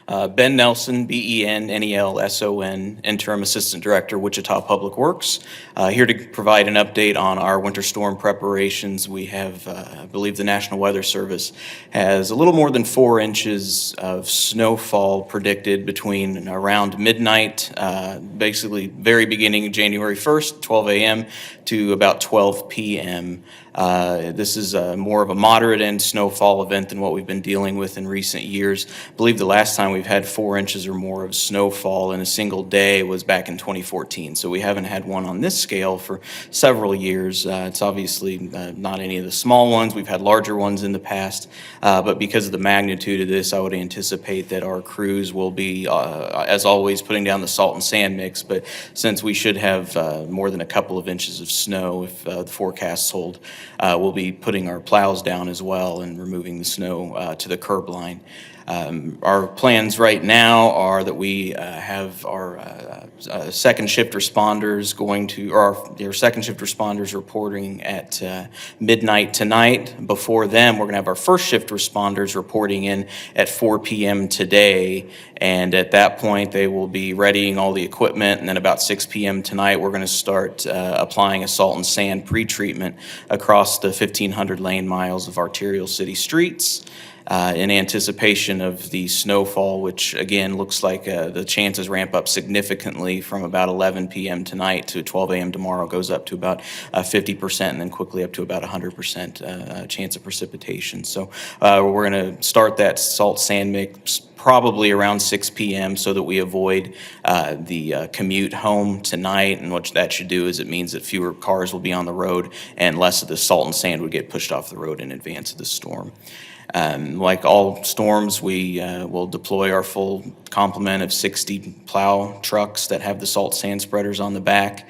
Ben Nelson, BENNELSON, Interim Assistant Director, Wichita Public Works, here to provide an update on our winter storm preparations. We have, I believe the National Weather Service has a little more than 4 inches of snowfall predicted between around midnight, basically very beginning of January 1st, 12 a.m., to about 12 p.m. This is more of a moderate end snowfall event than what we've been dealing with in recent years. I believe the last time we've had 4 inches or more of snowfall in a single day was back in 2014. So we haven't had one on this scale for several years. It's obviously not any of the small ones. We've had larger ones in the past, but because of the magnitude of this, I would anticipate that our crews will be, as always, putting down the salt and sand mix. But since we should have more than a couple of inches of snow, if the forecasts hold, we'll be putting our plows down as well and removing the snow to the curb line. Our plans right now are that we have our second shift responders our second shift responders reporting at midnight tonight. Before them, we're going to have our first shift responders reporting in at 4 p.m. today. And at that point, they will be readying all the equipment. And then about 6 p.m. tonight, we're going to start applying a salt and sand pre-treatment across the 1,500 lane miles of arterial city streets. In anticipation of the snowfall, which again looks like the chances ramp up significantly from about 11 p.m. tonight to 12 a.m. tomorrow, goes up to about 50% and then quickly up to about 100% chance of precipitation. So we're going to start that salt sand mix probably around 6 p.m. so that we avoid the commute home tonight. And what that should do is it means that fewer cars will be on the road and less of the salt and sand would get pushed off the road in advance of the storm. Like all storms, we will deploy our full complement of 60 plow trucks that have the salt sand spreaders on the back.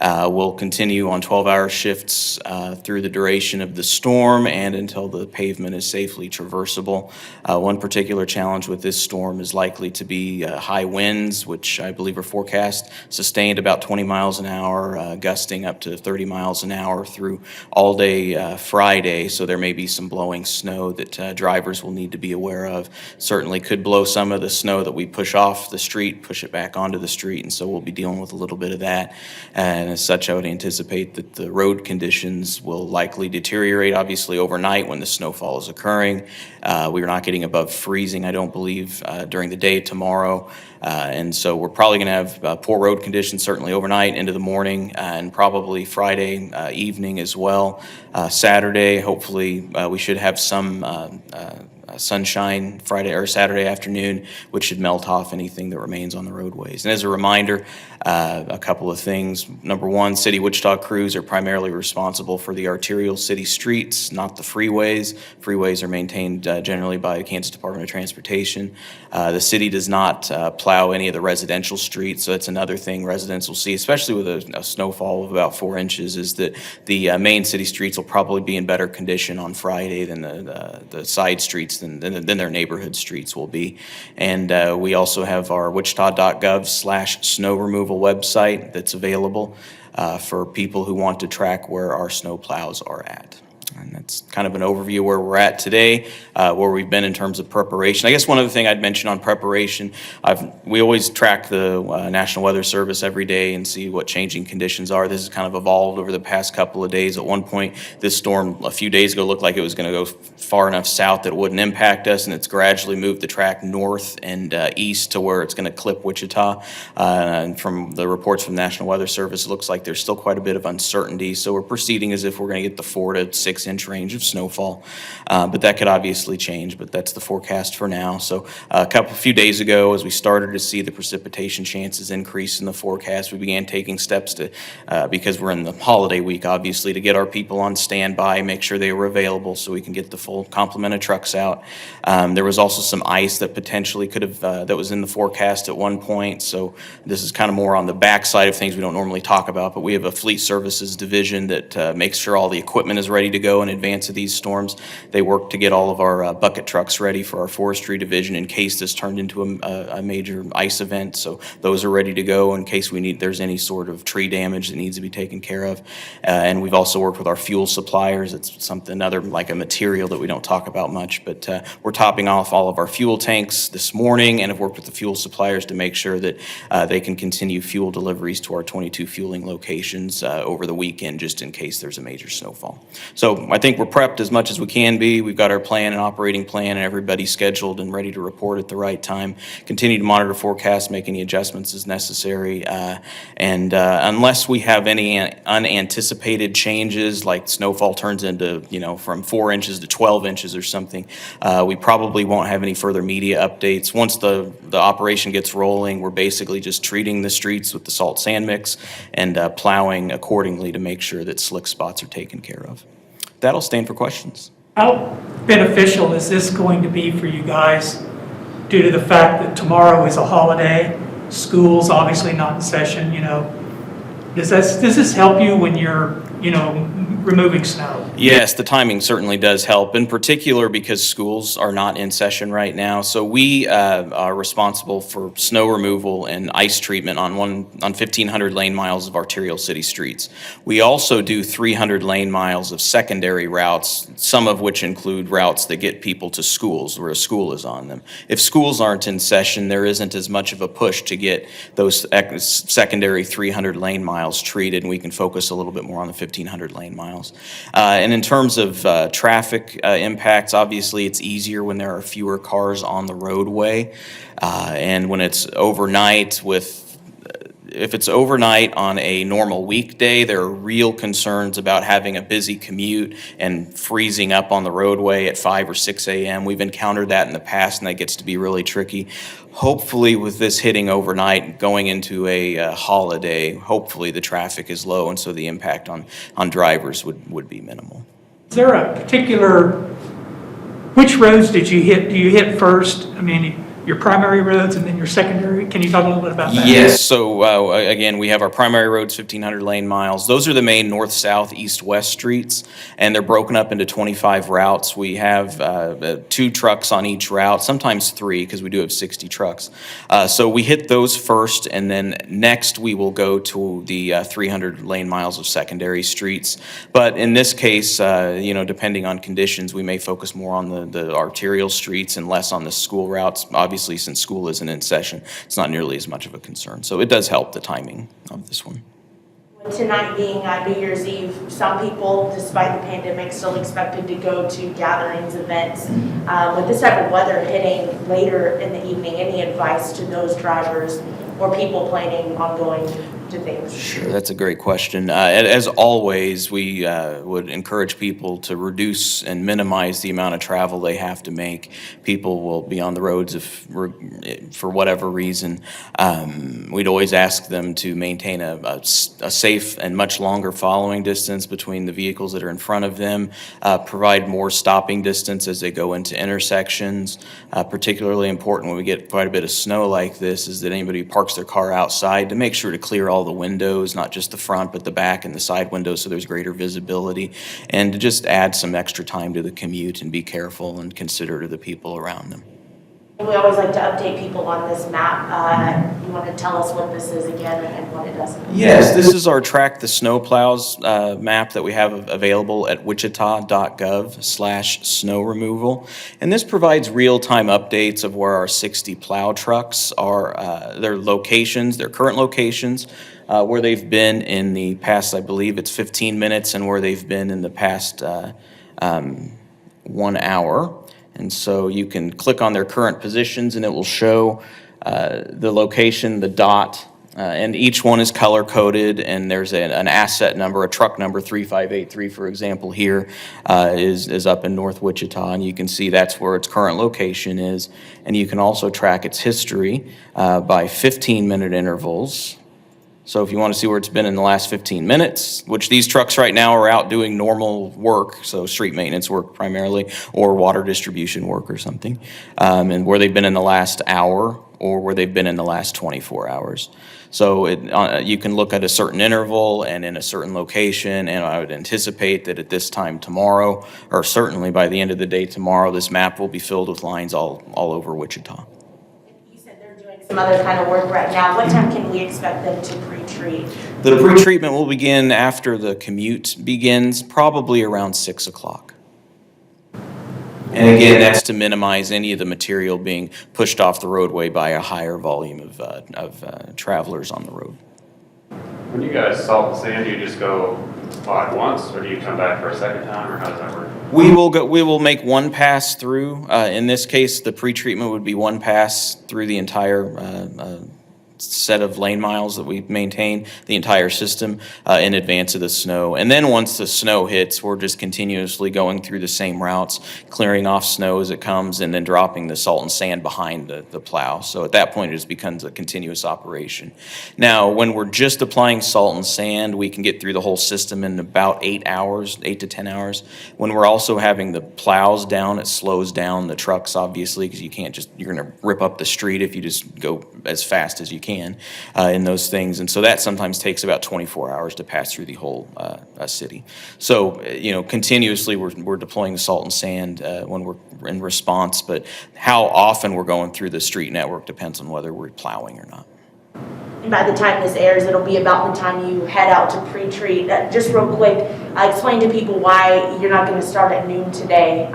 We'll continue on 12-hour shifts through the duration of the storm and until the pavement is safely traversable. One particular challenge with this storm is likely to be high winds, which I believe are forecast sustained about 20 miles an hour, gusting up to 30 miles an hour through all day Friday. So there may be some blowing snow that drivers will need to be aware of. Certainly could blow some of the snow that we push off the street, push it back onto the street, and so we'll be dealing with a little bit of that. And as such, I would anticipate that the road conditions will likely deteriorate, obviously, overnight when the snowfall is occurring. We are not getting above freezing, I don't believe, during the day tomorrow. And so we're probably going to have poor road conditions, certainly overnight into the morning, and probably Friday evening as well. Saturday, hopefully, we should have some sunshine Friday or Saturday afternoon, which should melt off anything that remains on the roadways. And as a reminder, a couple of things. Number one, City Wichita crews are primarily responsible for the arterial city streets, not the freeways. Freeways are maintained generally by the Kansas Department of Transportation. The city does not plow any of the residential streets, so that's another thing residents will see, especially with a snowfall of about 4 inches, is that the main city streets will probably be in better condition on Friday than the side streets than their neighborhood streets will be. And we also have our wichita.gov/snowremoval website that's available for people who want to track where our snowplows are at. And that's kind of an overview where we're at today, where we've been in terms of preparation. I guess one other thing I'd mention on preparation, we always track the National Weather Service every day and see what changing conditions are. This has kind of evolved over the past couple of days. At one point, this storm a few days ago looked like it was going to go far enough south that it wouldn't impact us, and it's gradually moved the track north and east to where it's going to clip Wichita. And from the reports from the National Weather Service, it looks like there's still quite a bit of uncertainty. So we're proceeding as if we're going to get the 4 to 6 inch range of snowfall, but that could obviously change, but that's the forecast for now. So a few days ago, as we started to see the precipitation chances increase in the forecast, we began taking steps to, because we're in the holiday week, obviously, to get our people on standby, make sure they were available so we can get the full complement of trucks out. There was also some ice that potentially could have, that was in the forecast at one point, so this is kind of more on the back side of things we don't normally talk about, but we have a fleet services division that makes sure all the equipment is ready to go ago in advance of these storms. They worked to get all of our bucket trucks ready for our forestry division in case this turned into a major ice event. So those are ready to go in case there's any sort of tree damage that needs to be taken care of. And we've also worked with our fuel suppliers. It's another like a material that we don't talk about much, but we're topping off all of our fuel tanks this morning and have worked with the fuel suppliers to make sure that they can continue fuel deliveries to our 22 fueling locations over the weekend, just in case there's a major snowfall. So I think we're prepped as much as we can be. We've got our plan and operating plan and everybody scheduled and ready to report at the right time. Continue to monitor forecasts, make any adjustments as necessary. And unless we have any unanticipated changes, like snowfall turns into, from 4 inches to 12 inches or something, we probably won't have any further media updates. Once the operation gets rolling, we're basically just treating the streets with the salt sand mix and plowing accordingly to make sure that slick spots are taken care of. That'll stand for questions. How beneficial is this going to be for you guys due to the fact that tomorrow is a holiday, school's obviously not in session, Does this help you when you're, removing snow? Yes, the timing certainly does help, in particular because schools are not in session right now. So we are responsible for snow removal and ice treatment on 1,500 lane miles of arterial city streets. We also do 300 lane miles of secondary routes, some of which include routes that get people to schools where a school is on them. If schools aren't in session, there isn't as much of a push to get those secondary 300 lane miles treated, and we can focus a little bit more on the 1,500 lane miles. And in terms of traffic impacts, obviously it's easier when there are fewer cars on the roadway. And when it's overnight if it's overnight on a normal weekday, there are real concerns about having a busy commute and freezing up on the roadway at 5 or 6 a.m. We've encountered that in the past, and that gets to be really tricky. Hopefully, with this hitting overnight, going into a holiday, hopefully the traffic is low, and so the impact on drivers would be minimal. Is there a particular, which roads did you hit? Do you hit first? I mean, your primary roads and then your secondary? Can you talk a little bit about that? Yes, so again, we have our primary roads, 1,500 lane miles. Those are the main north, south, east, west streets, and they're broken up into 25 routes. We have 2 trucks on each route, sometimes 3 because we do have 60 trucks. So we hit those first, and then next we will go to the 300 lane miles of secondary streets. But in this case, depending on conditions, we may focus more on the arterial streets and less on the school routes. Obviously, since school isn't in session, it's not nearly as much of a concern. So it does help the timing of this one. Tonight being New Year's Eve, some people, despite the pandemic, still expected to go to gatherings, events. With this type of weather hitting later in the evening, any advice to those drivers or people planning on going to things? Sure, that's a great question. As always, we would encourage people to reduce and minimize the amount of travel they have to make. People will be on the roads for whatever reason. We'd always ask them to maintain a safe and much longer following distance between the vehicles that are in front of them, provide more stopping distance as they go into intersections. Particularly important when we get quite a bit of snow like this is that anybody who parks their car outside to make sure to clear all the windows, not just the front, but the back and the side windows so there's greater visibility, and to just add some extra time to the commute and be careful and considerate of the people around them. We always like to update people on this map. You want to tell us what this is again and what it does? Yes, this is our Track the Snowplows map that we have available at wichita.gov/snowremoval. And this provides real-time updates of where our 60 plow trucks are, their locations, their current locations, where they've been in the past, I believe it's 15 minutes, and where they've been in the past 1 hour. And so you can click on their current positions and it will show the location, the dot, and each one is color coded, and there's an asset number, a truck number 3583, for example, here is up in North Wichita, and you can see that's where its current location is. And you can also track its history by 15-minute intervals. So if you want to see where it's been in the last 15 minutes, which these trucks right now are out doing normal work, so street maintenance work primarily, or water distribution work or something, and where they've been in the last hour, or where they've been in the last 24 hours. So you can look at a certain interval and in a certain location, and I would anticipate that at this time tomorrow, or certainly by the end of the day tomorrow, this map will be filled with lines all over Wichita. You said they're doing some other kind of work right now. What time can we expect them to pre-treat? The pre-treatment will begin after the commute begins, probably around 6 o'clock. And again, that's to minimize any of the material being pushed off the roadway by a higher volume of travelers on the road. When you guys salt and sand, do you just go at once, or do you come back for a second time, or how does that work? We will make one pass through. In this case, the pre-treatment would be one pass through the entire set of lane miles that we maintain, the entire system, in advance of the snow. And then once the snow hits, we're just continuously going through the same routes, clearing off snow as it comes, and then dropping the salt and sand behind the plow. So at that point, it just becomes a continuous operation. Now, when we're just applying salt and sand, we can get through the whole system in about 8 hours, 8 to 10 hours. When we're also having the plows down, it slows down the trucks, obviously, because you're going to rip up the street if you just go as fast as you can in those things. And so that sometimes takes about 24 hours to pass through the whole city. So, continuously we're deploying salt and sand when we're in response, but how often we're going through the street network depends on whether we're plowing or not. And by the time this airs, it'll be about the time you head out to pre-treat. Just real quick, explain to people why you're not going to start at noon today,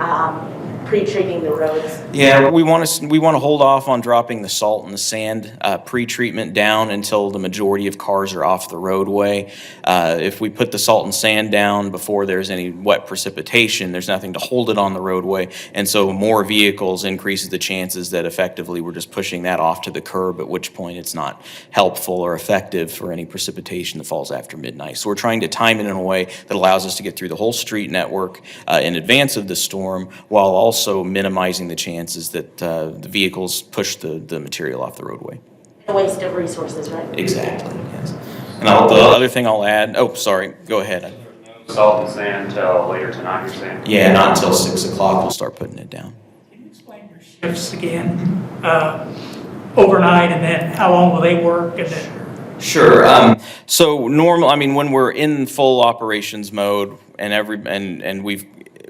pre-treating the roads. Yeah, we want to hold off on dropping the salt and the sand pre-treatment down until the majority of cars are off the roadway. If we put the salt and sand down before there's any wet precipitation, there's nothing to hold it on the roadway, and so more vehicles increases the chances that effectively we're just pushing that off to the curb, at which point it's not helpful or effective for any precipitation that falls after midnight. So we're trying to time it in a way that allows us to get through the whole street network in advance of the storm, while also minimizing the chances that the vehicles push the material off the roadway. A waste of resources, right? Exactly, yes. And the other thing I'll add, sorry, go ahead. Salt and sand till later tonight, you're saying? Yeah, not until 6 o'clock we'll start putting it down. Can you explain your shifts again, overnight, and then how long will they work, and then? Sure. So when we're in full operations mode and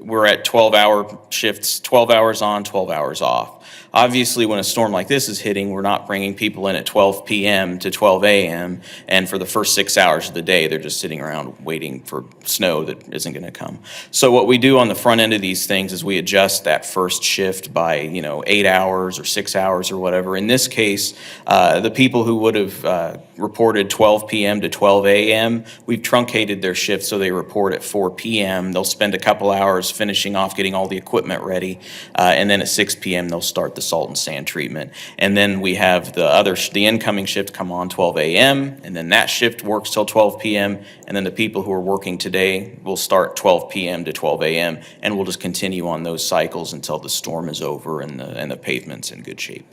we're at 12-hour shifts, 12 hours on, 12 hours off. Obviously, when a storm like this is hitting, we're not bringing people in at 12 p.m. to 12 a.m., and for the first 6 hours of the day, they're just sitting around waiting for snow that isn't going to come. So what we do on the front end of these things is we adjust that first shift by 8 hours or 6 hours or whatever. In this case, the people who would have reported 12 p.m. to 12 a.m., we've truncated their shift so they report at 4 p.m. They'll spend a couple hours finishing off getting all the equipment ready, and then at 6 p.m. they'll start the salt and sand treatment. And then we have the incoming shift come on 12 a.m., and then that shift works till 12 p.m., and then the people who are working today will start 12 p.m. to 12 a.m., and we'll just continue on those cycles until the storm is over and the pavement's in good shape.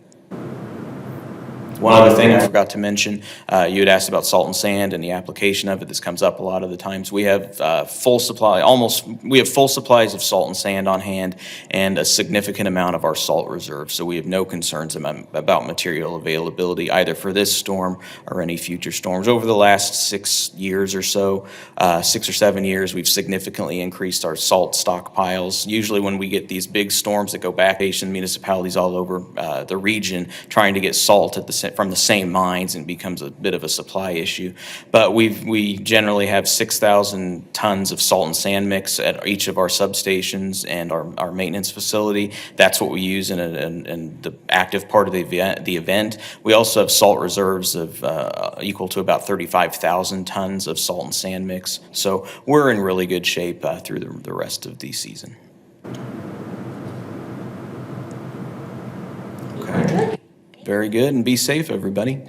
One other thing I forgot to mention, you had asked about salt and sand and the application of it. This comes up a lot of the times. We have full supplies of salt and sand on hand and a significant amount of our salt reserve. So we have no concerns about material availability either for this storm or any future storms. Over the last 6 years or so, 6 or 7 years, we've significantly increased our salt stockpiles. Usually when we get these big storms that go back, municipalities all over the region trying to get salt from the same mines, and becomes a bit of a supply issue. But we generally have 6,000 tons of salt and sand mix at each of our substations and our maintenance facility. That's what we use in the active part of the event. We also have salt reserves of equal to about 35,000 tons of salt and sand mix. So we're in really good shape through the rest of the season. Okay. Very good, and be safe, everybody.